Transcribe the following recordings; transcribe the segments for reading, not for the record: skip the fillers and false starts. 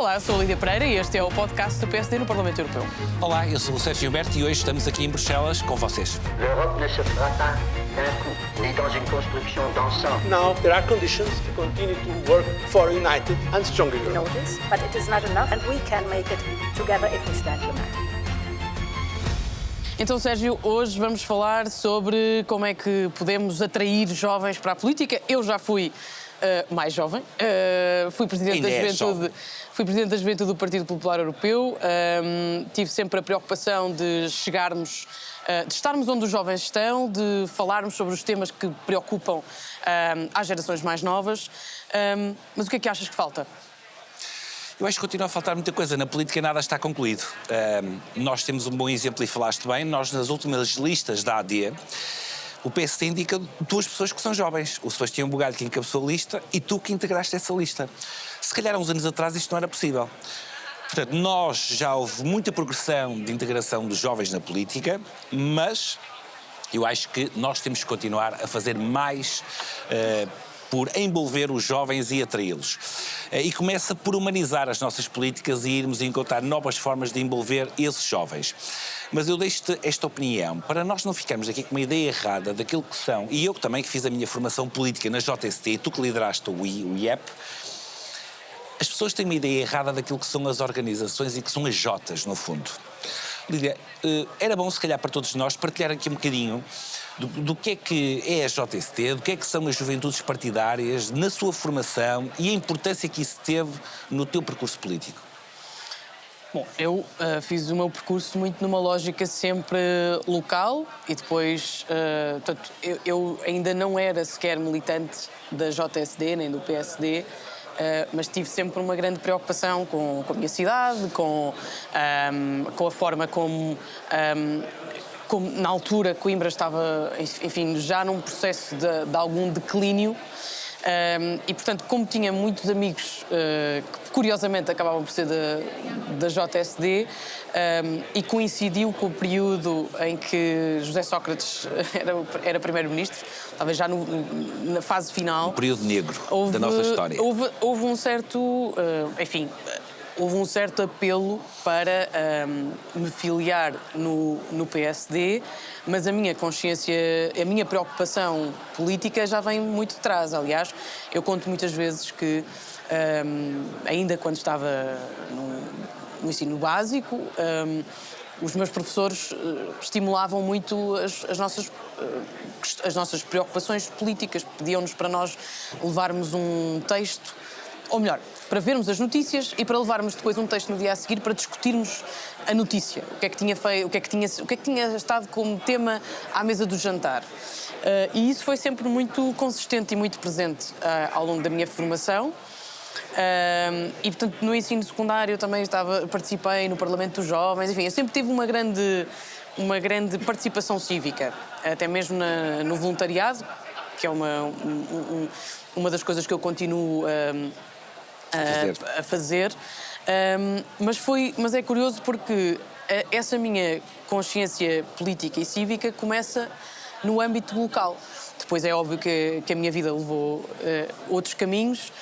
Olá, eu sou a Lídia Pereira e este é o podcast do PSD no Parlamento Europeu. Olá, eu sou o Sérgio Gilberto e hoje estamos aqui em Bruxelas com vocês. L'Europe ne se fera pas d'un coup, ni dans une construction d'ensemble. Now there are conditions to continue to work for a united and stronger Europe. know this, but it is not enough, and we can make it together if we stand united. Então, Sérgio, hoje vamos falar sobre como é que podemos atrair jovens para a política. Eu já fui mais jovem, fui Presidente da Juventude do Partido Popular Europeu, tive sempre a preocupação de chegarmos, de estarmos onde os jovens estão, de falarmos sobre os temas que preocupam às gerações mais novas. Mas o que é que achas que falta? Eu acho que continua a faltar muita coisa. Na política nada está concluído. Nós temos um bom exemplo e falaste bem. Nós, nas últimas listas da AD, o PSD indica duas pessoas que são jovens. O Sebastião Bugalho, que encabeçou a lista, e tu que integraste essa lista. Se calhar há uns anos atrás isto não era possível. Portanto, já houve muita progressão de integração dos jovens na política, mas eu acho que nós temos que continuar a fazer mais por envolver os jovens e atraí-los. E começa por humanizar as nossas políticas e irmos encontrar novas formas de envolver esses jovens. Mas eu deixo-te esta opinião, para nós não ficarmos aqui com uma ideia errada daquilo que são, e eu também que fiz a minha formação política na JST, tu que lideraste o IEP, as pessoas têm uma ideia errada daquilo que são as organizações e que são as Jotas, no fundo. Lídia, era bom, se calhar, para todos nós partilhar aqui um bocadinho do que é a JST, do que é que são as juventudes partidárias, na sua formação e a importância que isso teve no teu percurso político. Bom, eu fiz o meu percurso muito numa lógica sempre local e depois, portanto, eu ainda não era sequer militante da JSD nem do PSD, mas tive sempre uma grande preocupação com a minha cidade, com a forma como na altura Coimbra estava, enfim, já num processo de algum declínio. E, portanto, como tinha muitos amigos que, curiosamente, acabavam por ser da JSD, e coincidiu com o período em que José Sócrates era primeiro-ministro, talvez já na fase final. Um período negro da nossa história. Houve um certo, houve um certo apelo para me filiar no PSD, mas a minha consciência, a minha preocupação política já vem muito de trás. Aliás, eu conto muitas vezes que, ainda quando estava no ensino básico, os meus professores estimulavam muito as nossas preocupações políticas, pediam-nos para nós levarmos um texto, ou melhor, para vermos as notícias e para levarmos depois um texto no dia a seguir para discutirmos a notícia, o que é que tinha feito, o que é que tinha estado como tema à mesa do jantar. E isso foi sempre muito consistente e muito presente ao longo da minha formação. E, portanto, no ensino secundário também participei no Parlamento dos Jovens, enfim, eu sempre tive uma grande participação cívica, até mesmo no voluntariado, que é uma das coisas que eu continuo a fazer. Mas é curioso porque essa minha consciência política e cívica começa no âmbito local. Depois é óbvio que a minha vida levou outros caminhos,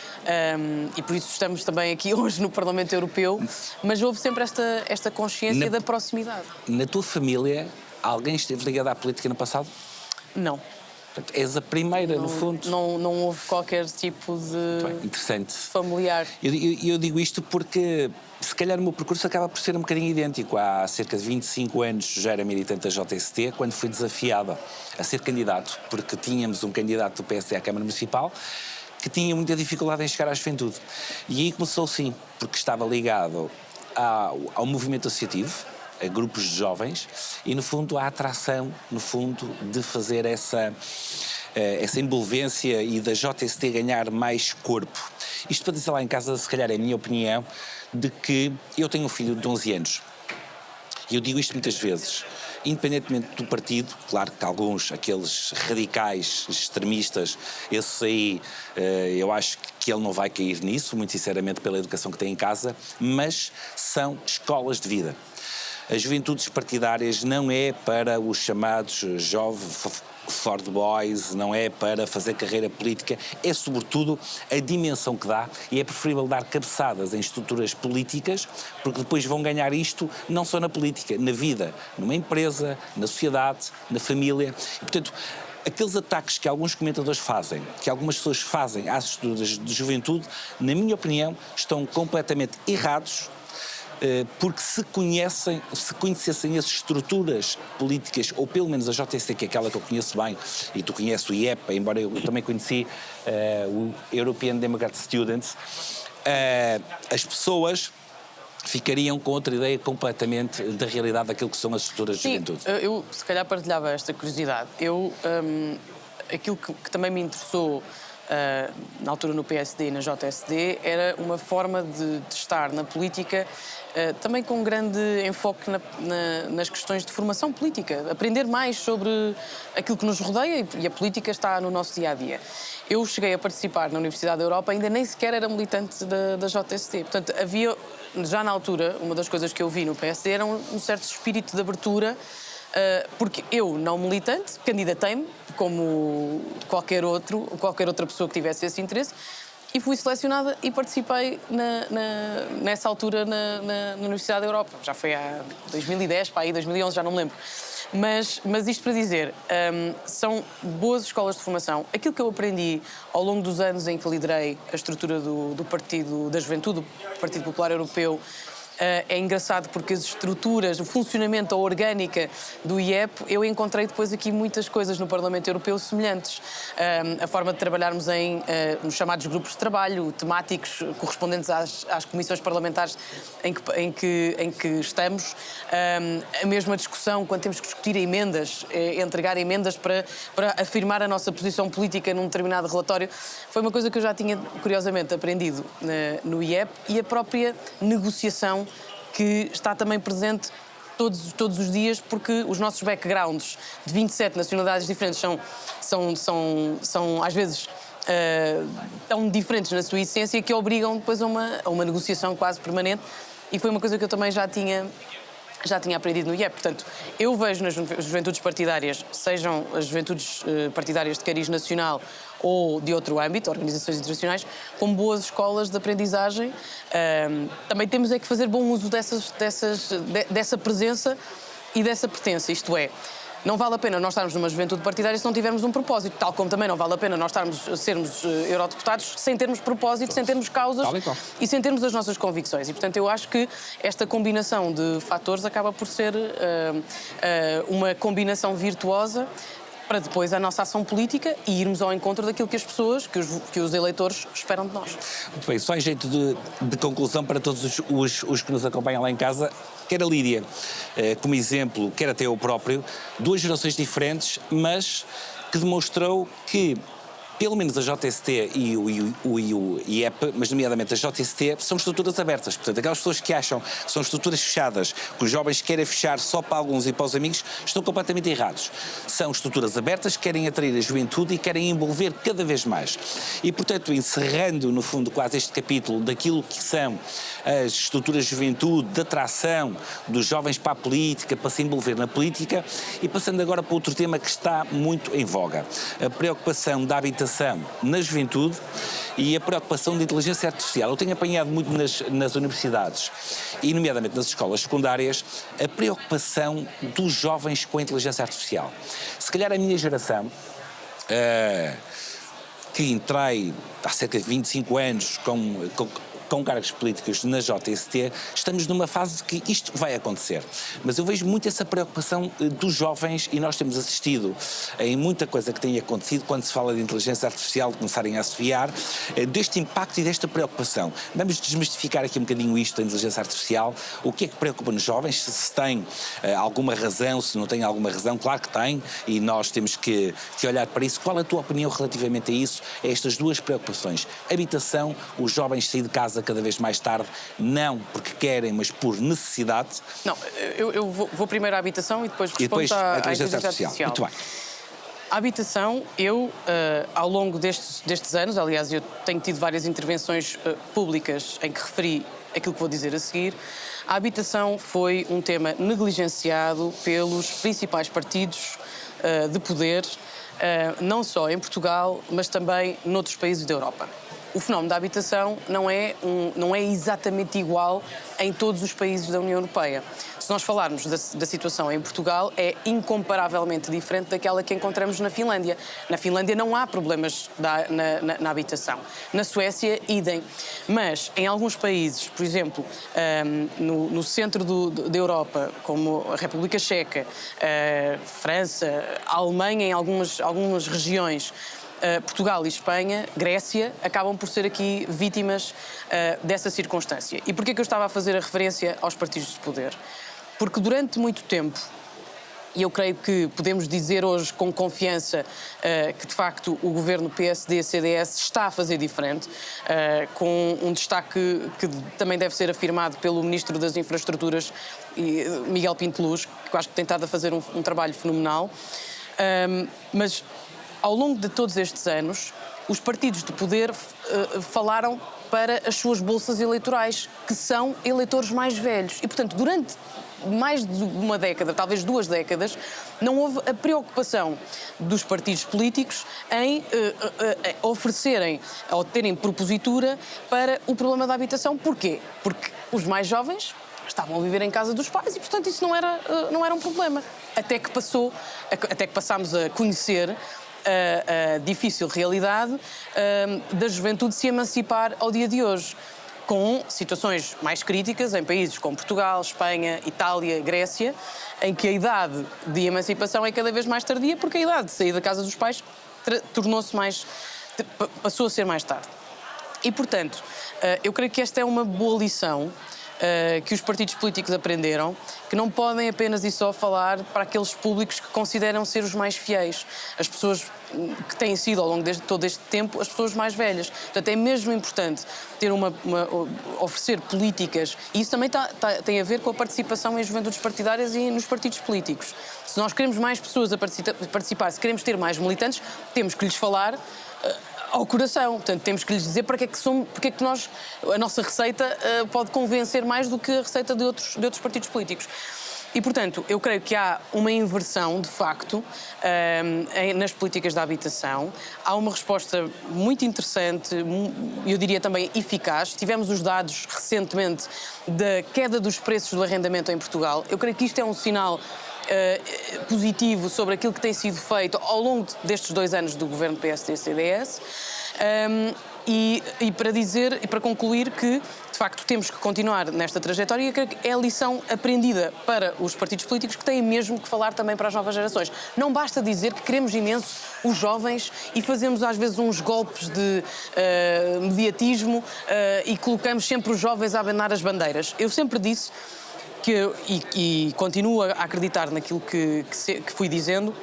e por isso estamos também aqui hoje no Parlamento Europeu, mas houve sempre esta consciência da proximidade. Na tua família, alguém esteve ligado à política no passado? Não. Portanto, és a primeira, no fundo. Não houve qualquer tipo de interessante. Familiar. Eu digo isto porque, se calhar, o meu percurso acaba por ser um bocadinho idêntico. Há cerca de 25 anos já era militante da JST, quando fui desafiada a ser candidato, porque tínhamos um candidato do PSD à Câmara Municipal que tinha muita dificuldade em chegar à juventude. E aí começou, sim, porque estava ligado ao movimento associativo, a grupos de jovens, e, no fundo, a atração, no fundo, de fazer essa envolvência e da JST ganhar mais corpo. Isto para dizer lá em casa, se calhar é a minha opinião, de que eu tenho um filho de 11 anos. E eu digo isto muitas vezes, independentemente do partido, claro que alguns, aqueles radicais, extremistas, esses aí, eu acho que ele não vai cair nisso, muito sinceramente, pela educação que tem em casa, mas são escolas de vida. As juventudes partidárias não é para os chamados for the boys, não é para fazer carreira política, é sobretudo a dimensão que dá, e é preferível dar cabeçadas em estruturas políticas, porque depois vão ganhar isto não só na política, na vida, numa empresa, na sociedade, na família. E, portanto, aqueles ataques que alguns comentadores fazem, que algumas pessoas fazem às estruturas de juventude, na minha opinião, estão completamente errados, porque se conhecessem as estruturas políticas, ou pelo menos a JST, que é aquela que eu conheço bem, e tu conheces o IEP, embora eu também conheci o European Democrat Students, as pessoas ficariam com outra ideia completamente da realidade daquilo que são as estruturas de juventude. Eu se calhar partilhava esta curiosidade. Aquilo que também me interessou na altura no PSD e na JSD era uma forma de estar na política também com um grande enfoque nas questões de formação política, aprender mais sobre aquilo que nos rodeia, e a política está no nosso dia-a-dia. Eu cheguei a participar na Universidade da Europa, ainda nem sequer era militante da JST, portanto havia, já na altura, uma das coisas que eu vi no PSD era um certo espírito de abertura, porque eu, não militante, candidatei-me como qualquer outra pessoa que tivesse esse interesse, e fui selecionada e participei nessa altura na Universidade da Europa. Já foi há 2010, para aí 2011, já não me lembro. Mas isto para dizer, são boas escolas de formação. Aquilo que eu aprendi ao longo dos anos em que liderei a estrutura do Partido da Juventude, do Partido Popular Europeu, é engraçado porque as estruturas, o funcionamento, a orgânica do IEP, eu encontrei depois aqui muitas coisas no Parlamento Europeu semelhantes. A forma de trabalharmos nos chamados grupos de trabalho, temáticos correspondentes às comissões parlamentares em que estamos. A mesma discussão quando temos que discutir emendas, entregar emendas para afirmar a nossa posição política num determinado relatório. Foi uma coisa que eu já tinha, curiosamente, aprendido no IEP, e a própria negociação que está também presente todos os dias, porque os nossos backgrounds de 27 nacionalidades diferentes são às vezes tão diferentes na sua essência, que obrigam depois a uma negociação quase permanente, e foi uma coisa que eu também já tinha aprendido no IEP. Portanto, eu vejo nas juventudes partidárias, sejam as juventudes partidárias de cariz nacional ou de outro âmbito, organizações internacionais, como boas escolas de aprendizagem. Também temos é que fazer bom uso dessa presença e dessa pertença, isto é, não vale a pena nós estarmos numa juventude partidária se não tivermos um propósito, tal como também não vale a pena nós sermos eurodeputados sem termos propósito, sem termos causas e sem termos as nossas convicções. E, portanto, eu acho que esta combinação de fatores acaba por ser uma combinação virtuosa para depois a nossa ação política e irmos ao encontro daquilo que as pessoas, que os eleitores esperam de nós. Muito bem, só em jeito de conclusão para todos os que nos acompanham lá em casa, quer a Lídia como exemplo, quer até eu próprio, duas gerações diferentes, mas que demonstrou que pelo menos a JST e o IEP, mas nomeadamente a JST, são estruturas abertas. Portanto, aquelas pessoas que acham que são estruturas fechadas, que os jovens querem fechar só para alguns e para os amigos, estão completamente errados. São estruturas abertas, que querem atrair a juventude e querem envolver cada vez mais. E, portanto, encerrando, no fundo, quase este capítulo daquilo que são as estruturas de juventude, de atração dos jovens para a política, para se envolver na política, e passando agora para outro tema que está muito em voga. A preocupação da habitação na juventude e a preocupação da inteligência artificial. Eu tenho apanhado muito nas universidades e, nomeadamente nas escolas secundárias, a preocupação dos jovens com a inteligência artificial. Se calhar a minha geração, que entrei há cerca de 25 anos com cargos políticos na JST, estamos numa fase que isto vai acontecer. Mas eu vejo muito essa preocupação dos jovens, e nós temos assistido em muita coisa que tem acontecido quando se fala de inteligência artificial, de começarem a assobiar, deste impacto e desta preocupação. Vamos desmistificar aqui um bocadinho isto da inteligência artificial. O que é que preocupa nos jovens? Se tem alguma razão, se não tem alguma razão, claro que tem, e nós temos que olhar para isso. Qual é a tua opinião relativamente a isso, a estas duas preocupações? Habitação, os jovens saem de casa cada vez mais tarde, não porque querem, mas por necessidade. Não, eu vou primeiro à habitação e depois respondo à inteligência artificial. Muito bem. A habitação, ao longo destes anos, aliás, eu tenho tido várias intervenções públicas em que referi aquilo que vou dizer a seguir. A habitação foi um tema negligenciado pelos principais partidos de poder, não só em Portugal, mas também noutros países da Europa. O fenómeno da habitação não é exatamente igual em todos os países da União Europeia. Se nós falarmos da situação em Portugal, é incomparavelmente diferente daquela que encontramos na Finlândia. Na Finlândia não há problemas na habitação. Na Suécia, idem. Mas em alguns países, por exemplo, no centro da Europa, como a República Checa, França, a Alemanha, em algumas regiões, Portugal e Espanha, Grécia, acabam por ser aqui vítimas dessa circunstância. E porquê que eu estava a fazer a referência aos partidos de poder? Porque durante muito tempo, e eu creio que podemos dizer hoje com confiança que, de facto, o governo PSD-CDS está a fazer diferente, com um destaque que também deve ser afirmado pelo Ministro das Infraestruturas, Miguel Pinto Luz, que eu acho que tem estado a fazer um trabalho fenomenal. Mas ao longo de todos estes anos, os partidos de poder falaram para as suas bolsas eleitorais, que são eleitores mais velhos. E, portanto, durante mais de uma década, talvez 2 décadas, não houve a preocupação dos partidos políticos em oferecerem ou terem propositura para o problema da habitação. Porquê? Porque os mais jovens estavam a viver em casa dos pais e, portanto, isso não era um problema. Até que passámos a conhecer a difícil realidade da juventude se emancipar ao dia de hoje, com situações mais críticas em países como Portugal, Espanha, Itália, Grécia, em que a idade de emancipação é cada vez mais tardia, porque a idade de sair da casa dos pais passou a ser mais tarde. E, portanto, eu creio que esta é uma boa lição que os partidos políticos aprenderam, que não podem apenas e só falar para aqueles públicos que consideram ser os mais fiéis, as pessoas que têm sido, ao longo de todo este tempo, as pessoas mais velhas. Portanto, é mesmo importante ter oferecer políticas, e isso também tem a ver com a participação em juventudes partidárias e nos partidos políticos. Se nós queremos mais pessoas a participar, se queremos ter mais militantes, temos que lhes falar ao coração. Portanto, temos que lhes dizer porque é que a nossa receita pode convencer mais do que a receita de outros partidos políticos. E, portanto, eu creio que há uma inversão, de facto, nas políticas da habitação. Há uma resposta muito interessante, eu diria também eficaz. Tivemos os dados recentemente da queda dos preços do arrendamento em Portugal. Eu creio que isto é um sinal positivo sobre aquilo que tem sido feito ao longo destes 2 anos do governo PSD-CDS. E para concluir que, de facto, temos que continuar nesta trajetória, e creio que é a lição aprendida para os partidos políticos, que têm mesmo que falar também para as novas gerações. Não basta dizer que queremos imenso os jovens e fazemos às vezes uns golpes de mediatismo e colocamos sempre os jovens a abanar as bandeiras. Eu sempre disse e continuo a acreditar naquilo que fui dizendo.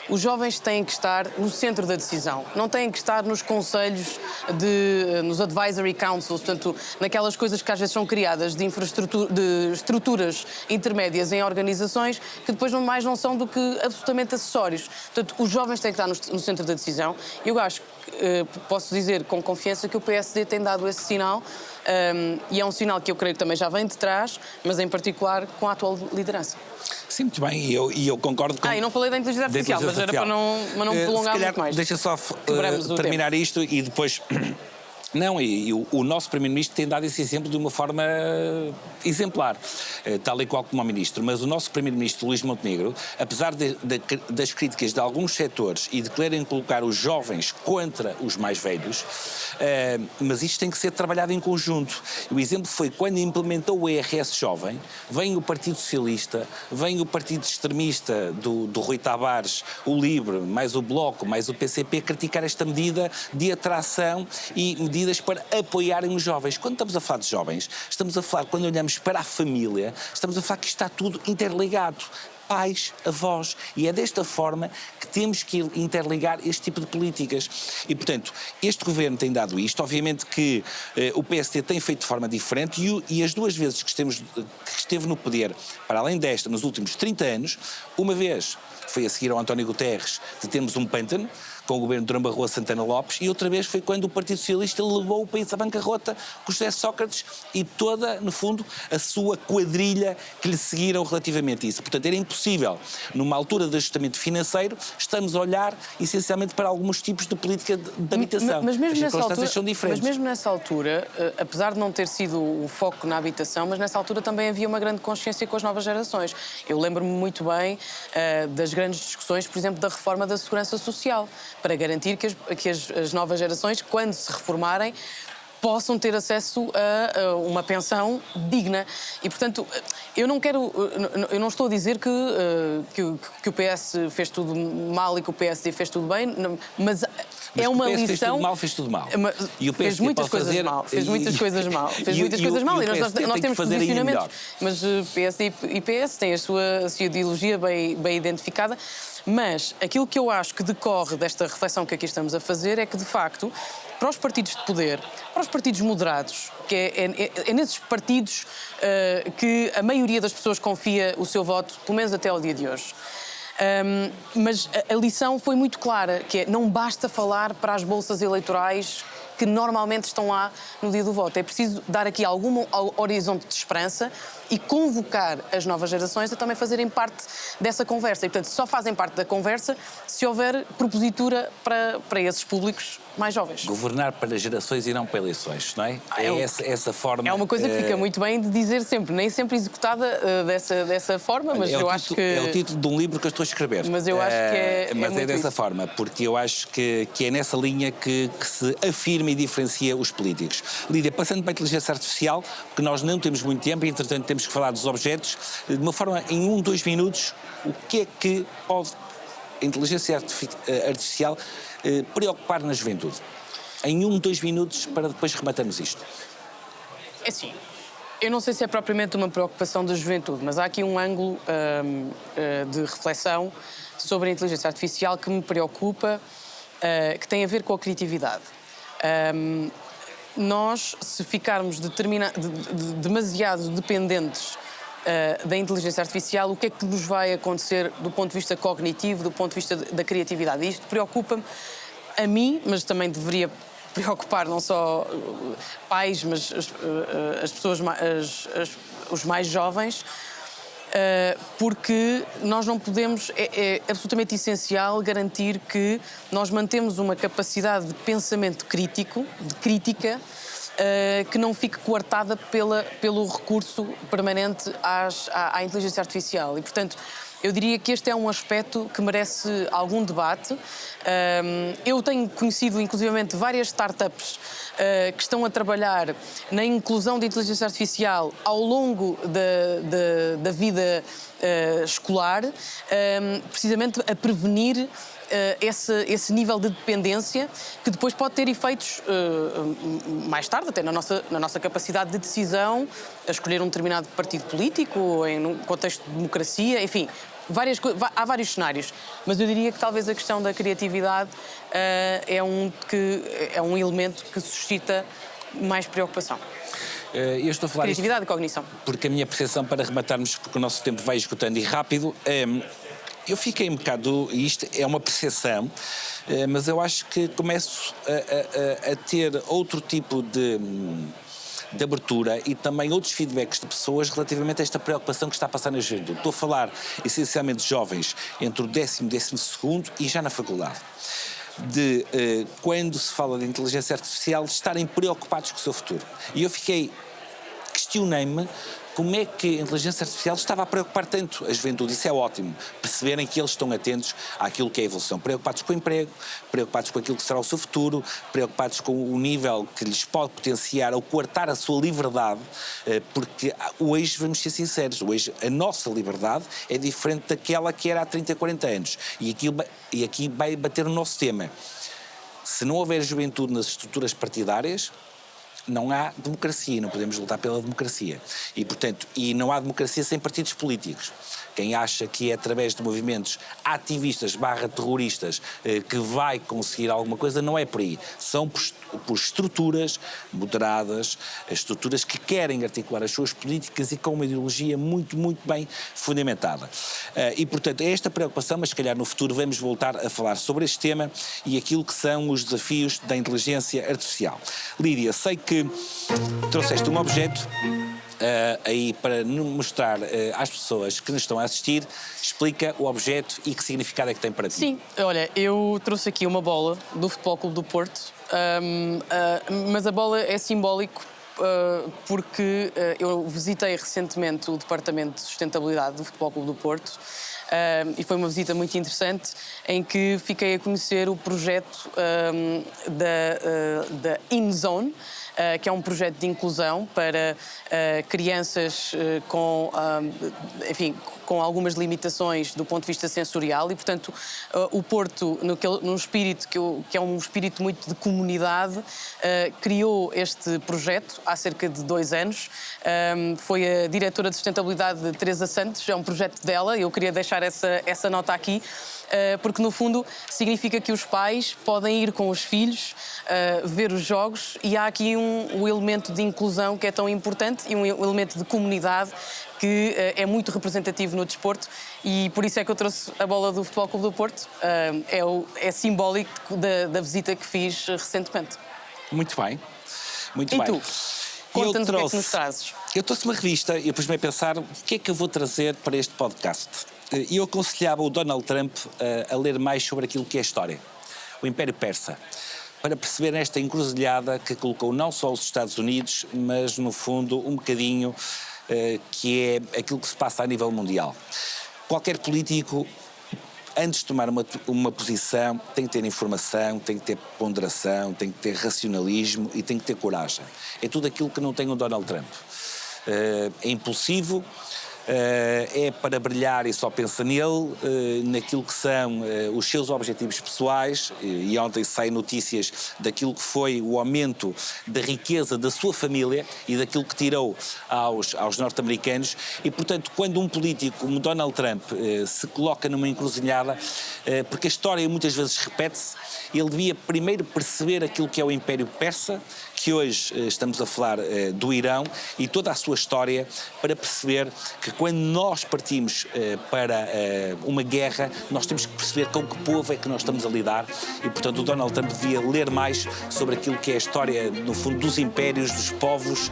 Os jovens têm que estar no centro da decisão, não têm que estar nos conselhos, nos advisory councils, portanto, naquelas coisas que às vezes são criadas de estruturas intermédias em organizações que depois não são do que absolutamente acessórios. Portanto, os jovens têm que estar no centro da decisão. Eu acho que posso dizer com confiança que o PSD tem dado esse sinal, e é um sinal que eu creio que também já vem de trás, mas em particular com a atual liderança. Sim, muito bem, e eu concordo com... E não falei da inteligência artificial, mas era para não prolongar muito mais. Deixa só terminar isto e depois... Não, e o nosso Primeiro-Ministro tem dado esse exemplo de uma forma exemplar, tal e qual como o Ministro. Mas o nosso Primeiro-Ministro, Luís Montenegro, apesar das críticas de alguns setores e de quererem colocar os jovens contra os mais velhos, mas isto tem que ser trabalhado em conjunto. O exemplo foi quando implementou o IRS jovem, vem o Partido Socialista, vem o Partido Extremista do Rui Tavares, o LIVRE, mais o Bloco, mais o PCP, criticar esta medida de atração e medidas para apoiarem os jovens. Quando estamos a falar de jovens, estamos a falar, quando olhamos para a família, estamos a falar que está tudo interligado. Pais, avós, e é desta forma que temos que interligar este tipo de políticas. E, portanto, este governo tem dado isto. Obviamente que o PSD tem feito de forma diferente e as 2 vezes que esteve no poder, para além desta, nos últimos 30 anos, uma vez foi a seguir ao António Guterres de termos um pântano, com o governo de Durão Barroso Santana Lopes, e outra vez foi quando o Partido Socialista levou o país à bancarrota com José Sócrates e toda, no fundo, a sua quadrilha que lhe seguiram relativamente a isso. Portanto, era possível, numa altura de ajustamento financeiro, estamos a olhar essencialmente para alguns tipos de política de habitação. Mas mesmo as nessa circunstâncias altura, são diferentes. Mas mesmo nessa altura, apesar de não ter sido o foco na habitação, mas nessa altura também havia uma grande consciência com as novas gerações. Eu lembro-me muito bem das grandes discussões, por exemplo, da reforma da segurança social, para garantir que as novas gerações, quando se reformarem, possam ter acesso a uma pensão digna. E, portanto, eu não estou a dizer que o PS fez tudo mal e que o PSD fez tudo bem, mas é uma lição. Fez tudo mal. E o fez muitas coisas mal. Fez muitas coisas mal. Fez muitas coisas mal. E nós temos posicionamentos. Mas PSD e PS têm a sua ideologia bem identificada. Mas aquilo que eu acho que decorre desta reflexão que aqui estamos a fazer é que, de facto, para os partidos de poder, para os partidos moderados, que é nesses partidos que a maioria das pessoas confia o seu voto, pelo menos até ao dia de hoje. Mas a lição foi muito clara, que é não basta falar para as bolsas eleitorais que normalmente estão lá no dia do voto. É preciso dar aqui algum horizonte de esperança e convocar as novas gerações a também fazerem parte dessa conversa. E, portanto, só fazem parte da conversa se houver propositura para esses públicos mais jovens. Governar para gerações e não para eleições, não é? Essa forma... É uma coisa que fica muito bem de dizer sempre, nem sempre executada dessa forma, mas eu acho que... É o título de um livro que eu estou a escrever. Mas eu acho que é Mas muito dessa isso. forma, porque eu acho que é nessa linha que se afirma e diferencia os políticos. Lídia, passando para a inteligência artificial, porque nós não temos muito tempo e, entretanto, temos que falar dos objetos, de uma forma, em 2 minutos, o que é que pode a inteligência artificial preocupar na juventude? Em 2 minutos, para depois rematarmos isto. É assim, eu não sei se é propriamente uma preocupação da juventude, mas há aqui um ângulo de reflexão sobre a inteligência artificial que me preocupa, que tem a ver com a criatividade. Nós, se ficarmos demasiado dependentes da inteligência artificial, o que é que nos vai acontecer do ponto de vista cognitivo, do ponto de vista da criatividade? E isto preocupa-me a mim, mas também deveria preocupar não só pais, mas as pessoas, os mais jovens, porque nós não podemos, é absolutamente essencial garantir que nós mantemos uma capacidade de pensamento crítico, de crítica, que não fique coartada pelo recurso permanente à inteligência artificial. E, portanto, eu diria que este é um aspecto que merece algum debate. Eu tenho conhecido, inclusivamente, várias startups que estão a trabalhar na inclusão de inteligência artificial ao longo da vida escolar, precisamente a prevenir esse nível de dependência que depois pode ter efeitos mais tarde, até na nossa capacidade de decisão, a escolher um determinado partido político, num contexto de democracia, enfim, há vários cenários. Mas eu diria que talvez a questão da criatividade é um elemento que suscita mais preocupação. Eu estou a falar criatividade e cognição. Porque a minha percepção, para rematarmos, porque o nosso tempo vai esgotando e rápido, eu fiquei um bocado, isto é uma percepção, mas eu acho que começo a ter outro tipo de abertura e também outros feedbacks de pessoas relativamente a esta preocupação que está a passar na juventude. Estou a falar essencialmente de jovens entre o 10º e 12º e já na faculdade. Quando se fala de inteligência artificial, estarem preocupados com o seu futuro. E eu questionei-me como é que a inteligência artificial estava a preocupar tanto a juventude. Isso é ótimo, perceberem que eles estão atentos àquilo que é a evolução, preocupados com o emprego, preocupados com aquilo que será o seu futuro, preocupados com o nível que lhes pode potenciar ou coartar a sua liberdade, porque hoje, vamos ser sinceros, hoje a nossa liberdade é diferente daquela que era há 30, 40 anos. E aqui vai bater o nosso tema. Se não houver juventude nas estruturas partidárias, não há democracia, não podemos lutar pela democracia. E, portanto, não há democracia sem partidos políticos. Quem acha que é através de movimentos ativistas / terroristas que vai conseguir alguma coisa, não é por aí. São por estruturas moderadas, estruturas que querem articular as suas políticas e com uma ideologia muito, muito bem fundamentada. E, portanto, é esta preocupação, mas se calhar no futuro vamos voltar a falar sobre este tema e aquilo que são os desafios da inteligência artificial. Lídia, sei que trouxeste um objeto aí para mostrar às pessoas que nos estão a assistir, explica o objeto e que significado é que tem para ti. Sim, olha, eu trouxe aqui uma bola do Futebol Clube do Porto, mas a bola é simbólico porque eu visitei recentemente o Departamento de Sustentabilidade do Futebol Clube do Porto e foi uma visita muito interessante em que fiquei a conhecer o projeto da InZone, que é um projeto de inclusão para crianças com algumas limitações do ponto de vista sensorial e, portanto, o Porto, num espírito que é um espírito muito de comunidade, criou este projeto há cerca de 2 anos. Foi a diretora de sustentabilidade de Teresa Santos, é um projeto dela, e eu queria deixar essa nota aqui, porque no fundo significa que os pais podem ir com os filhos ver os jogos e há aqui um elemento de inclusão que é tão importante e um elemento de comunidade que é muito representativo no desporto e por isso é que eu trouxe a bola do Futebol Clube do Porto. É simbólico da visita que fiz recentemente. Muito bem. Muito e bem. tu? Conta-nos o que é que nos trazes. Eu trouxe uma revista e depois me a pensar o que é que eu vou trazer para este podcast. E eu aconselhava o Donald Trump a ler mais sobre aquilo que é a história, o Império Persa, para perceber esta encruzilhada que colocou não só os Estados Unidos, mas no fundo um bocadinho que é aquilo que se passa a nível mundial. Qualquer político, antes de tomar uma posição, tem que ter informação, tem que ter ponderação, tem que ter racionalismo e tem que ter coragem. É tudo aquilo que não tem o Donald Trump. É impulsivo, é para brilhar e só pensa nele, naquilo que são os seus objetivos pessoais, e ontem saem notícias daquilo que foi o aumento da riqueza da sua família e daquilo que tirou aos norte-americanos, e portanto quando um político como Donald Trump se coloca numa encruzilhada, porque a história muitas vezes repete-se, ele devia primeiro perceber aquilo que é o Império Persa, que hoje estamos a falar do Irão, e toda a sua história, para perceber que quando nós partimos para uma guerra, nós temos que perceber com que povo é que nós estamos a lidar, e portanto o Donald Trump devia ler mais sobre aquilo que é a história, no fundo, dos impérios, dos povos,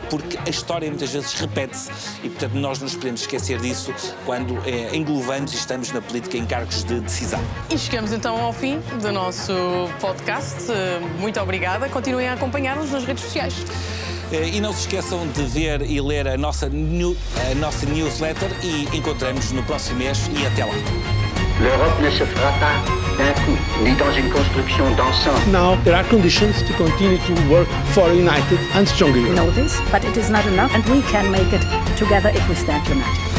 porque a história muitas vezes repete-se, e portanto nós nos podemos esquecer disso quando englobamos e estamos na política em cargos de decisão. E chegamos então ao fim do nosso podcast. Muito obrigada. Continuem a acompanhar-nos nas redes sociais. E não se esqueçam de ver e ler a nossa newsletter e encontramos no próximo mês e até lá. L'Europe ne se fera pas d'un coup, ni dans une construction d'ensemble. Now there are conditions to continue to work for a united and stronger We Europe. know this, but it is not enough, and we can make it together if we stand united.